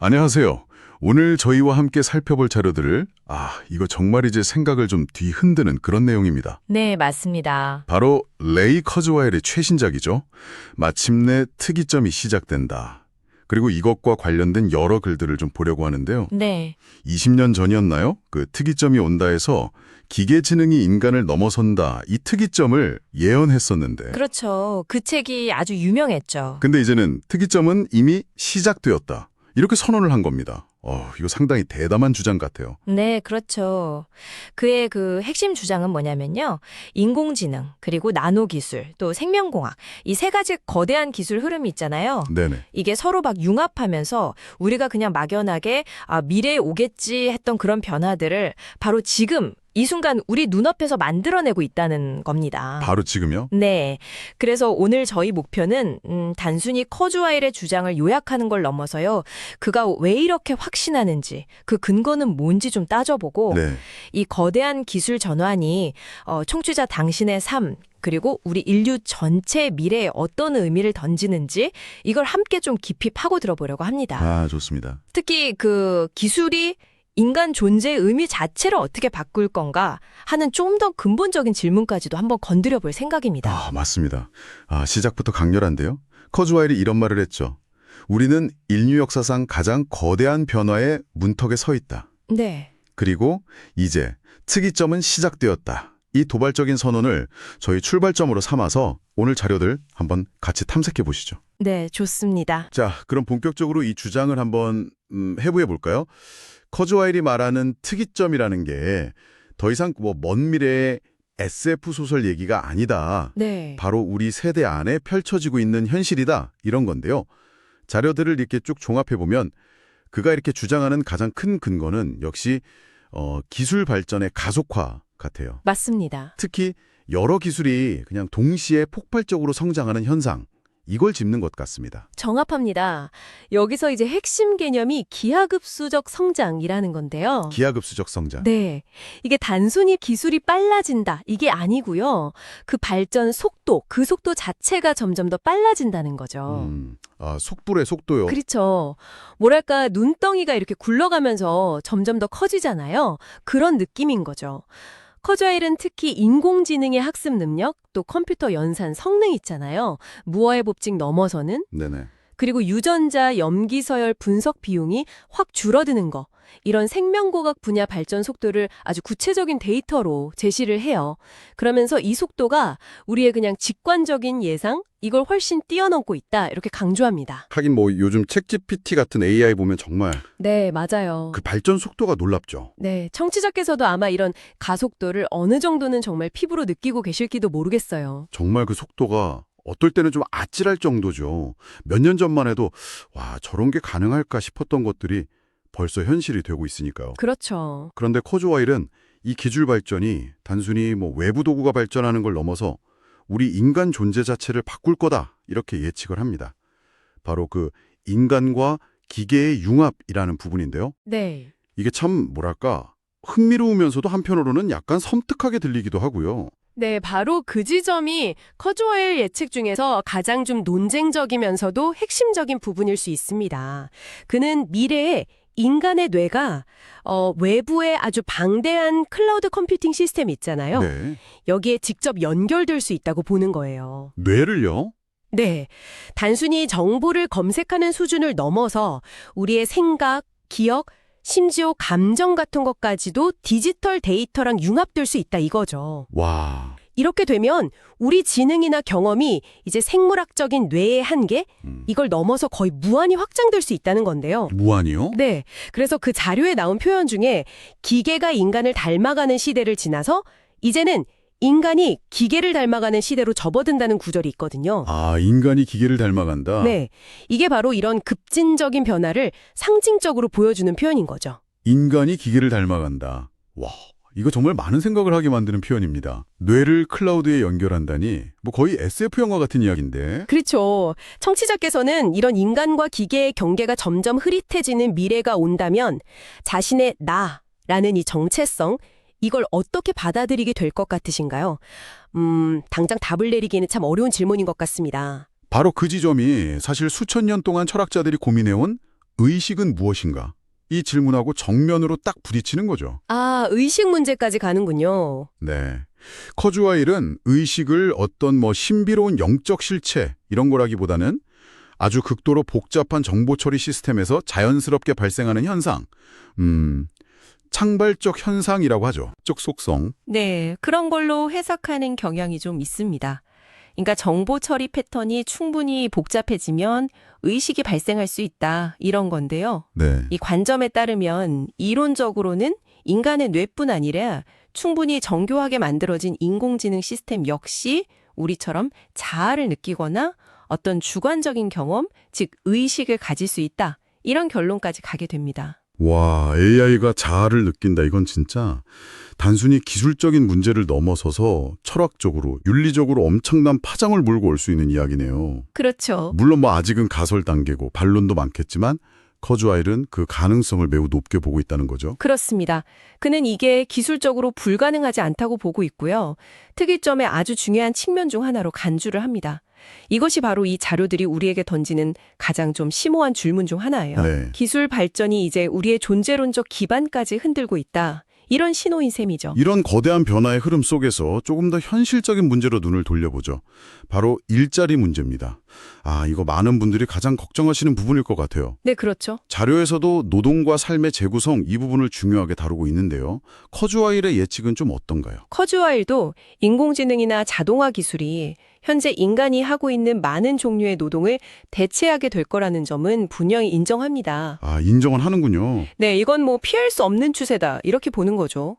안녕하세요. 오늘 저희와 함께 살펴볼 자료들을 이거 정말 이제 생각을 좀 뒤흔드는 그런 내용입니다. 네, 맞습니다. 바로 레이 커즈와일의 최신작이죠. 마침내 특이점이 시작된다. 그리고 이것과 관련된 여러 글들을 좀 보려고 하는데요. 네, 20년 전이었나요? 그 특이점이 온다에서 기계 지능이 인간을 넘어선다. 이 특이점을 예언했었는데. 그렇죠. 그 책이 아주 유명했죠. 근데 이제는 특이점은 이미 시작되었다. 이렇게 선언을 한 겁니다. 이거 상당히 대담한 주장 같아요. 네, 그렇죠. 그의 그 핵심 주장은 뭐냐면요. 인공지능, 그리고 나노기술, 또 생명공학, 이 세 가지 거대한 기술 흐름이 있잖아요. 네네. 이게 서로 막 융합하면서 우리가 그냥 막연하게 미래에 오겠지 했던 그런 변화들을 바로 지금 이 순간 우리 눈앞에서 만들어내고 있다는 겁니다. 바로 지금요? 네. 그래서 오늘 저희 목표는 단순히 커즈와일의 주장을 요약하는 걸 넘어서요. 그가 왜 이렇게 확신하는지, 그 근거는 뭔지 좀 따져보고 네. 이 거대한 기술 전환이 청취자 당신의 삶, 그리고 우리 인류 전체의 미래에 어떤 의미를 던지는지 이걸 함께 좀 깊이 파고 들어보려고 합니다. 좋습니다. 특히 그 기술이 인간 존재의 의미 자체를 어떻게 바꿀 건가 하는 좀 더 근본적인 질문까지도 한번 건드려 볼 생각입니다. 맞습니다. 시작부터 강렬한데요. 커즈와일이 이런 말을 했죠. 우리는 인류 역사상 가장 거대한 변화의 문턱에 서 있다. 네. 그리고 이제 특이점은 시작되었다. 이 도발적인 선언을 저희 출발점으로 삼아서 오늘 자료들 한번 같이 탐색해 보시죠. 네, 좋습니다. 자, 그럼 본격적으로 이 주장을 한번 해부해 볼까요? 커즈와일이 말하는 특이점이라는 게 더 이상 먼 미래의 SF 소설 얘기가 아니다. 네. 바로 우리 세대 안에 펼쳐지고 있는 현실이다. 이런 건데요. 자료들을 이렇게 쭉 종합해보면 그가 이렇게 주장하는 가장 큰 근거는 역시 기술 발전의 가속화 같아요. 맞습니다. 특히 여러 기술이 그냥 동시에 폭발적으로 성장하는 현상, 이걸 짚는 것 같습니다. 정합합니다. 여기서 이제 핵심 개념이 기하급수적 성장이라는 건데요. 기하급수적 성장. 네. 이게 단순히 기술이 빨라진다, 이게 아니고요. 그 발전 속도, 그 속도 자체가 점점 더 빨라진다는 거죠. 속불의 속도요. 그렇죠. 뭐랄까, 눈덩이가 이렇게 굴러가면서 점점 더 커지잖아요. 그런 느낌인 거죠. 커즈와일은 특히 인공지능의 학습 능력, 또 컴퓨터 연산 성능 있잖아요. 무어의 법칙 넘어서는, 네네. 그리고 유전자 염기서열 분석 비용이 확 줄어드는 거. 이런 생명공학 분야 발전 속도를 아주 구체적인 데이터로 제시를 해요. 그러면서 이 속도가 우리의 그냥 직관적인 예상, 이걸 훨씬 뛰어넘고 있다, 이렇게 강조합니다. 하긴 요즘 챗GPT 같은 AI 보면 정말 네, 맞아요. 그 발전 속도가 놀랍죠. 네, 청취자께서도 아마 이런 가속도를 어느 정도는 정말 피부로 느끼고 계실지도 모르겠어요. 정말 그 속도가 어떨 때는 좀 아찔할 정도죠. 몇 년 전만 해도 와, 저런 게 가능할까 싶었던 것들이 벌써 현실이 되고 있으니까요. 그렇죠. 그런데 커즈와일은 이 기술 발전이 단순히 외부 도구가 발전하는 걸 넘어서 우리 인간 존재 자체를 바꿀 거다, 이렇게 예측을 합니다. 바로 그 인간과 기계의 융합이라는 부분인데요. 네. 이게 참 흥미로우면서도 한편으로는 약간 섬뜩하게 들리기도 하고요. 네, 바로 그 지점이 커즈와일 예측 중에서 가장 좀 논쟁적이면서도 핵심적인 부분일 수 있습니다. 그는 미래에 인간의 뇌가 외부의 아주 방대한 클라우드 컴퓨팅 시스템 있잖아요. 네. 여기에 직접 연결될 수 있다고 보는 거예요. 뇌를요? 네, 단순히 정보를 검색하는 수준을 넘어서 우리의 생각, 기억, 심지어 감정 같은 것까지도 디지털 데이터랑 융합될 수 있다, 이거죠. 와. 이렇게 되면 우리 지능이나 경험이 이제 생물학적인 뇌의 한계, 이걸 넘어서 거의 무한히 확장될 수 있다는 건데요. 무한이요? 네, 그래서 그 자료에 나온 표현 중에 기계가 인간을 닮아가는 시대를 지나서 이제는 인간이 기계를 닮아가는 시대로 접어든다는 구절이 있거든요. 인간이 기계를 닮아간다? 네, 이게 바로 이런 급진적인 변화를 상징적으로 보여주는 표현인 거죠. 인간이 기계를 닮아간다. 와, 이거 정말 많은 생각을 하게 만드는 표현입니다. 뇌를 클라우드에 연결한다니 거의 SF 영화 같은 이야기인데. 그렇죠. 청취자께서는 이런 인간과 기계의 경계가 점점 흐릿해지는 미래가 온다면 자신의 나라는 이 정체성, 이걸 어떻게 받아들이게 될 것 같으신가요? 당장 답을 내리기에는 참 어려운 질문인 것 같습니다. 바로 그 지점이 사실 수천 년 동안 철학자들이 고민해온 의식은 무엇인가? 이 질문하고 정면으로 딱 부딪히는 거죠. 아, 의식 문제까지 가는군요. 네. 커즈와일은 의식을 어떤 신비로운 영적 실체 이런 거라기보다는 아주 극도로 복잡한 정보 처리 시스템에서 자연스럽게 발생하는 현상, 창발적 현상이라고 하죠. 적 속성. 네, 그런 걸로 해석하는 경향이 좀 있습니다. 그러니까 정보 처리 패턴이 충분히 복잡해지면 의식이 발생할 수 있다, 이런 건데요. 네. 이 관점에 따르면 이론적으로는 인간의 뇌뿐 아니라 충분히 정교하게 만들어진 인공지능 시스템 역시 우리처럼 자아를 느끼거나 어떤 주관적인 경험, 즉 의식을 가질 수 있다, 이런 결론까지 가게 됩니다. 와, AI가 자아를 느낀다. 이건 진짜 단순히 기술적인 문제를 넘어서서 철학적으로, 윤리적으로 엄청난 파장을 몰고 올 수 있는 이야기네요. 그렇죠. 물론 아직은 가설 단계고 반론도 많겠지만 커즈와일은 그 가능성을 매우 높게 보고 있다는 거죠. 그렇습니다. 그는 이게 기술적으로 불가능하지 않다고 보고 있고요. 특이점의 아주 중요한 측면 중 하나로 간주를 합니다. 이것이 바로 이 자료들이 우리에게 던지는 가장 좀 심오한 질문 중 하나예요. 네. 기술 발전이 이제 우리의 존재론적 기반까지 흔들고 있다, 이런 신호인 셈이죠. 이런 거대한 변화의 흐름 속에서 조금 더 현실적인 문제로 눈을 돌려보죠. 바로 일자리 문제입니다. 이거 많은 분들이 가장 걱정하시는 부분일 것 같아요. 네, 그렇죠. 자료에서도 노동과 삶의 재구성 이 부분을 중요하게 다루고 있는데요. 커즈와일의 예측은 좀 어떤가요? 커즈와일도 인공지능이나 자동화 기술이 현재 인간이 하고 있는 많은 종류의 노동을 대체하게 될 거라는 점은 분명히 인정합니다. 인정은 하는군요. 네, 이건 피할 수 없는 추세다, 이렇게 보는 거죠.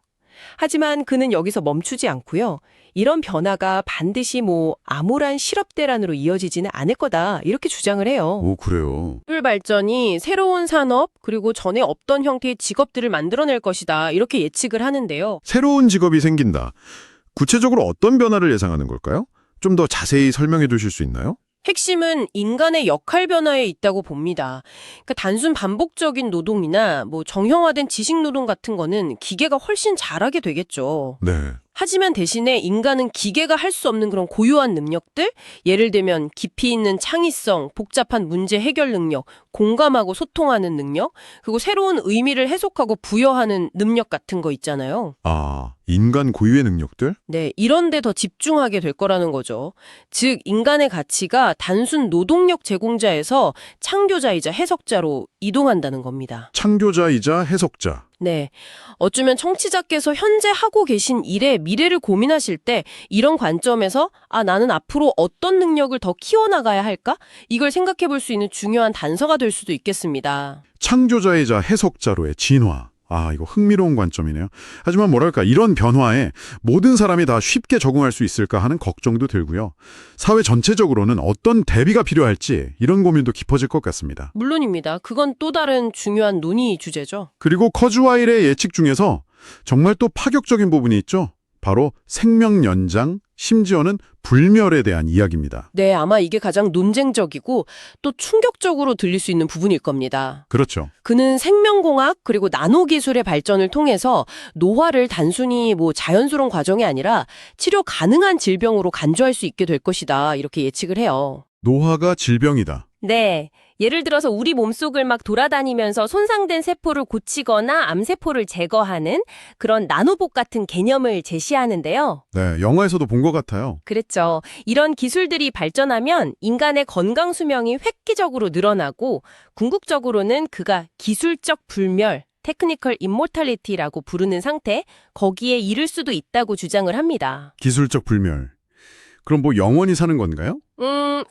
하지만 그는 여기서 멈추지 않고요. 이런 변화가 반드시 암울한 실업대란으로 이어지지는 않을 거다, 이렇게 주장을 해요. 오, 그래요. 기술 발전이 새로운 산업 그리고 전에 없던 형태의 직업들을 만들어낼 것이다, 이렇게 예측을 하는데요. 새로운 직업이 생긴다. 구체적으로 어떤 변화를 예상하는 걸까요? 좀 더 자세히 설명해 주실 수 있나요? 핵심은 인간의 역할 변화에 있다고 봅니다. 그러니까 단순 반복적인 노동이나 정형화된 지식 노동 같은 거는 기계가 훨씬 잘하게 되겠죠. 네. 하지만 대신에 인간은 기계가 할 수 없는 그런 고유한 능력들, 예를 들면 깊이 있는 창의성, 복잡한 문제 해결 능력, 공감하고 소통하는 능력, 그리고 새로운 의미를 해석하고 부여하는 능력 같은 거 있잖아요. 인간 고유의 능력들? 네, 이런 데 더 집중하게 될 거라는 거죠. 즉, 인간의 가치가 단순 노동력 제공자에서 창조자이자 해석자로 이동한다는 겁니다. 창조자이자 해석자. 네. 어쩌면 청취자께서 현재 하고 계신 일의 미래를 고민하실 때 이런 관점에서 나는 앞으로 어떤 능력을 더 키워나가야 할까? 이걸 생각해 볼 수 있는 중요한 단서가 될 수도 있겠습니다. 창조자이자 해석자로의 진화. 이거 흥미로운 관점이네요. 하지만 이런 변화에 모든 사람이 다 쉽게 적응할 수 있을까 하는 걱정도 들고요. 사회 전체적으로는 어떤 대비가 필요할지 이런 고민도 깊어질 것 같습니다. 물론입니다. 그건 또 다른 중요한 논의 주제죠. 그리고 커즈와일의 예측 중에서 정말 또 파격적인 부분이 있죠. 바로 생명 연장, 심지어는 불멸에 대한 이야기입니다. 네, 아마 이게 가장 논쟁적이고 또 충격적으로 들릴 수 있는 부분일 겁니다. 그렇죠. 그는 생명공학 그리고 나노기술의 발전을 통해서 노화를 단순히 자연스러운 과정이 아니라 치료 가능한 질병으로 간주할 수 있게 될 것이다, 이렇게 예측을 해요. 노화가 질병이다. 네. 예를 들어서 우리 몸속을 막 돌아다니면서 손상된 세포를 고치거나 암세포를 제거하는 그런 나노봇 같은 개념을 제시하는데요. 네, 영화에서도 본 것 같아요. 그렇죠. 이런 기술들이 발전하면 인간의 건강 수명이 획기적으로 늘어나고 궁극적으로는 그가 기술적 불멸, 테크니컬 임모탈리티라고 부르는 상태, 거기에 이를 수도 있다고 주장을 합니다. 기술적 불멸. 그럼 영원히 사는 건가요?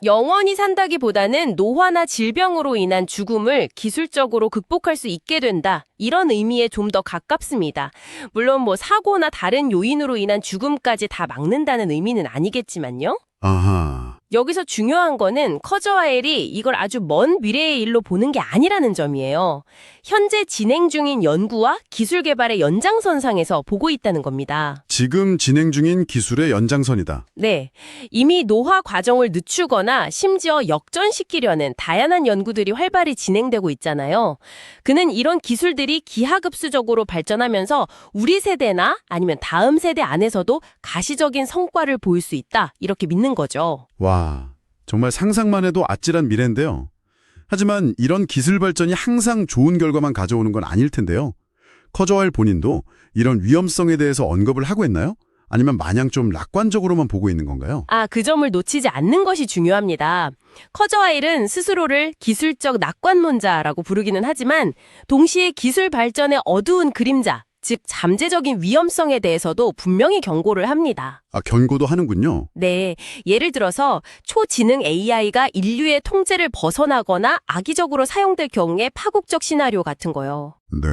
영원히 산다기보다는 노화나 질병으로 인한 죽음을 기술적으로 극복할 수 있게 된다, 이런 의미에 좀 더 가깝습니다. 물론 사고나 다른 요인으로 인한 죽음까지 다 막는다는 의미는 아니겠지만요. 아하. 여기서 중요한 거는 커즈와일이 이걸 아주 먼 미래의 일로 보는 게 아니라는 점이에요. 현재 진행 중인 연구와 기술 개발의 연장선상에서 보고 있다는 겁니다. 지금 진행 중인 기술의 연장선이다. 네. 이미 노화 과정을 늦추거나 심지어 역전시키려는 다양한 연구들이 활발히 진행되고 있잖아요. 그는 이런 기술들이 기하급수적으로 발전하면서 우리 세대나 아니면 다음 세대 안에서도 가시적인 성과를 보일 수 있다, 이렇게 믿는 거죠. 와, 정말 상상만 해도 아찔한 미래인데요. 하지만 이런 기술 발전이 항상 좋은 결과만 가져오는 건 아닐 텐데요. 커저와일 본인도 이런 위험성에 대해서 언급을 하고 있나요? 아니면 마냥 좀 낙관적으로만 보고 있는 건가요? 그 점을 놓치지 않는 것이 중요합니다. 커저와일은 스스로를 기술적 낙관론자라고 부르기는 하지만 동시에 기술 발전의 어두운 그림자, 즉 잠재적인 위험성에 대해서도 분명히 경고를 합니다. 경고도 하는군요. 네, 예를 들어서 초지능 AI가 인류의 통제를 벗어나거나 악의적으로 사용될 경우의 파국적 시나리오 같은 거요. 네.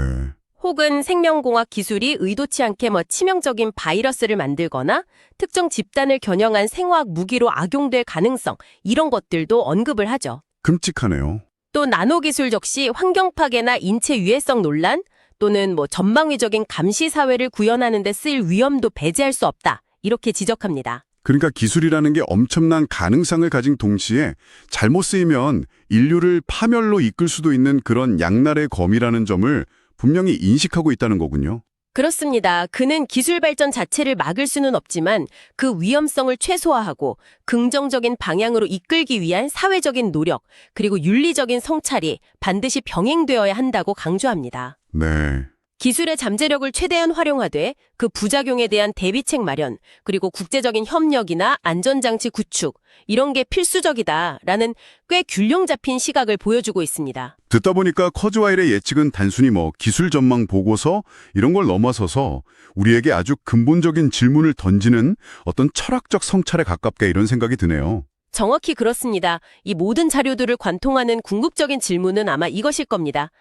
혹은 생명공학 기술이 의도치 않게 치명적인 바이러스를 만들거나 특정 집단을 겨냥한 생화학 무기로 악용될 가능성, 이런 것들도 언급을 하죠. 끔찍하네요. 또 나노기술 역시 환경 파괴나 인체 유해성 논란 또는 전방위적인 감시 사회를 구현하는 데 쓰일 위험도 배제할 수 없다. 이렇게 지적합니다. 그러니까 기술이라는 게 엄청난 가능성을 가진 동시에 잘못 쓰이면 인류를 파멸로 이끌 수도 있는 그런 양날의 검이라는 점을 분명히 인식하고 있다는 거군요. 그렇습니다. 그는 기술 발전 자체를 막을 수는 없지만 그 위험성을 최소화하고 긍정적인 방향으로 이끌기 위한 사회적인 노력, 그리고 윤리적인 성찰이 반드시 병행되어야 한다고 강조합니다. 네. 기술의 잠재력을 최대한 활용하되 그 부작용에 대한 대비책 마련, 그리고 국제적인 협력이나 안전장치 구축, 이런 게 필수적이다라는 꽤 균형 잡힌 시각을 보여주고 있습니다. 듣다 보니까 커즈와일의 예측은 단순히 기술 전망 보고서 이런 걸 넘어서서 우리에게 아주 근본적인 질문을 던지는 어떤 철학적 성찰에 가깝게 이런 생각이 드네요. 정확히 그렇습니다. 이 모든 자료들을 관통하는 궁극적인 질문은 아마 이것일 겁니다.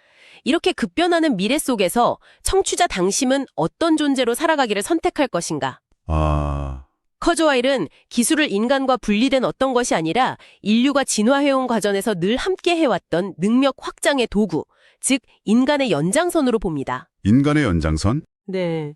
이렇게 급변하는 미래 속에서 청취자 당신은 어떤 존재로 살아가기를 선택할 것인가? 커즈와일은 기술을 인간과 분리된 어떤 것이 아니라 인류가 진화해온 과정에서 늘 함께 해왔던 능력 확장의 도구, 즉 인간의 연장선으로 봅니다. 인간의 연장선? 네.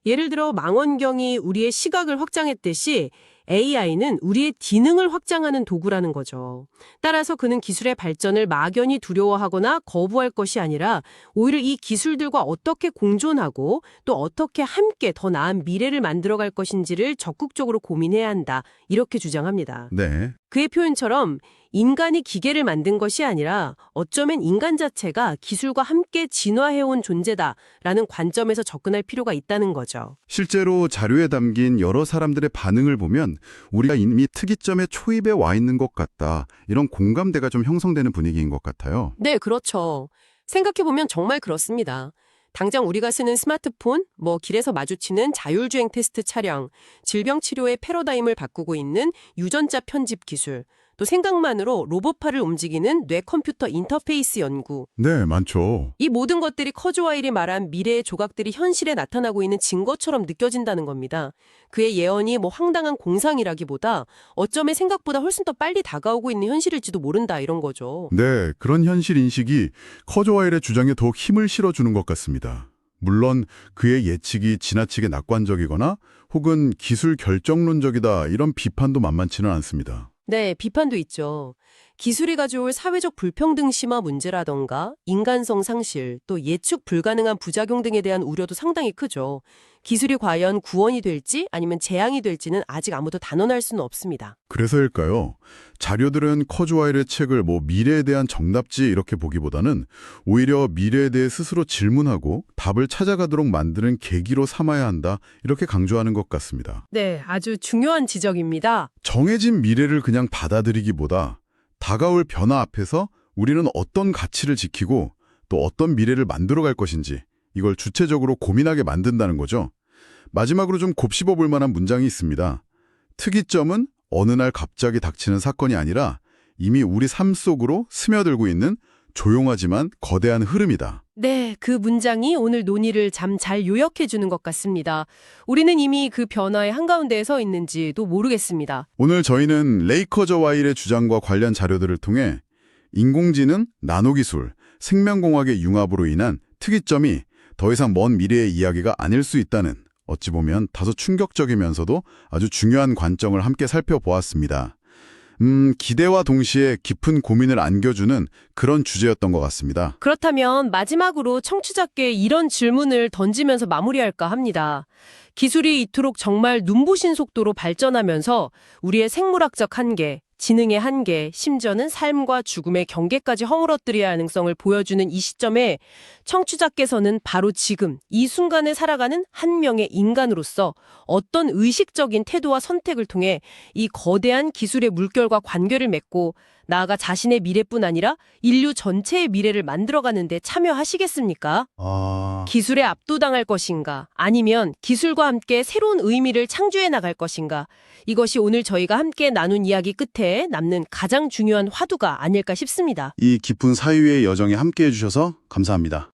예를 들어 망원경이 우리의 시각을 확장했듯이 AI는 우리의 기능을 확장하는 도구라는 거죠. 따라서 그는 기술의 발전을 막연히 두려워하거나 거부할 것이 아니라 오히려 이 기술들과 어떻게 공존하고 또 어떻게 함께 더 나은 미래를 만들어갈 것인지를 적극적으로 고민해야 한다. 이렇게 주장합니다. 네. 그의 표현처럼 인간이 기계를 만든 것이 아니라 어쩌면 인간 자체가 기술과 함께 진화해온 존재다라는 관점에서 접근할 필요가 있다는 거죠. 실제로 자료에 담긴 여러 사람들의 반응을 보면 우리가 이미 특이점의 초입에 와 있는 것 같다. 이런 공감대가 좀 형성되는 분위기인 것 같아요. 네, 그렇죠. 생각해보면 정말 그렇습니다. 당장 우리가 쓰는 스마트폰, 길에서 마주치는 자율주행 테스트 차량, 질병 치료의 패러다임을 바꾸고 있는 유전자 편집 기술, 또 생각만으로 로봇팔을 움직이는 뇌컴퓨터 인터페이스 연구. 네, 많죠. 이 모든 것들이 커즈와일이 말한 미래의 조각들이 현실에 나타나고 있는 증거처럼 느껴진다는 겁니다. 그의 예언이 황당한 공상이라기보다 어쩌면 생각보다 훨씬 더 빨리 다가오고 있는 현실일지도 모른다 이런 거죠. 네, 그런 현실 인식이 커즈와일의 주장에 더욱 힘을 실어주는 것 같습니다. 물론 그의 예측이 지나치게 낙관적이거나 혹은 기술 결정론적이다 이런 비판도 만만치는 않습니다. 네, 비판도 있죠. 기술이 가져올 사회적 불평등 심화 문제라던가 인간성 상실, 또 예측 불가능한 부작용 등에 대한 우려도 상당히 크죠. 기술이 과연 구원이 될지 아니면 재앙이 될지는 아직 아무도 단언할 수는 없습니다. 그래서일까요? 자료들은 커즈와일의 책을 미래에 대한 정답지 이렇게 보기보다는 오히려 미래에 대해 스스로 질문하고 답을 찾아가도록 만드는 계기로 삼아야 한다 이렇게 강조하는 것 같습니다. 네, 아주 중요한 지적입니다. 정해진 미래를 그냥 받아들이기보다 다가올 변화 앞에서 우리는 어떤 가치를 지키고 또 어떤 미래를 만들어갈 것인지 이걸 주체적으로 고민하게 만든다는 거죠. 마지막으로 좀 곱씹어 볼 만한 문장이 있습니다. 특이점은 어느 날 갑자기 닥치는 사건이 아니라 이미 우리 삶 속으로 스며들고 있는 조용하지만 거대한 흐름이다. 네, 그 문장이 오늘 논의를 참 잘 요약해 주는 것 같습니다. 우리는 이미 그 변화의 한가운데에 서 있는지도 모르겠습니다. 오늘 저희는 레이 커저와일의 주장과 관련 자료들을 통해 인공지능, 나노기술, 생명공학의 융합으로 인한 특이점이 더 이상 먼 미래의 이야기가 아닐 수 있다는 어찌 보면 다소 충격적이면서도 아주 중요한 관점을 함께 살펴보았습니다. 기대와 동시에 깊은 고민을 안겨주는 그런 주제였던 것 같습니다. 그렇다면 마지막으로 청취자께 이런 질문을 던지면서 마무리할까 합니다. 기술이 이토록 정말 눈부신 속도로 발전하면서 우리의 생물학적 한계, 지능의 한계, 심지어는 삶과 죽음의 경계까지 허물어뜨려야 하는 능성을 보여주는 이 시점에 청취자께서는 바로 지금 이 순간을 살아가는 한 명의 인간으로서 어떤 의식적인 태도와 선택을 통해 이 거대한 기술의 물결과 관계를 맺고 나아가 자신의 미래뿐 아니라 인류 전체의 미래를 만들어가는 데 참여하시겠습니까? 기술에 압도당할 것인가? 아니면 기술과 함께 새로운 의미를 창조해 나갈 것인가? 이것이 오늘 저희가 함께 나눈 이야기 끝에 남는 가장 중요한 화두가 아닐까 싶습니다. 이 깊은 사유의 여정에 함께해 주셔서 감사합니다.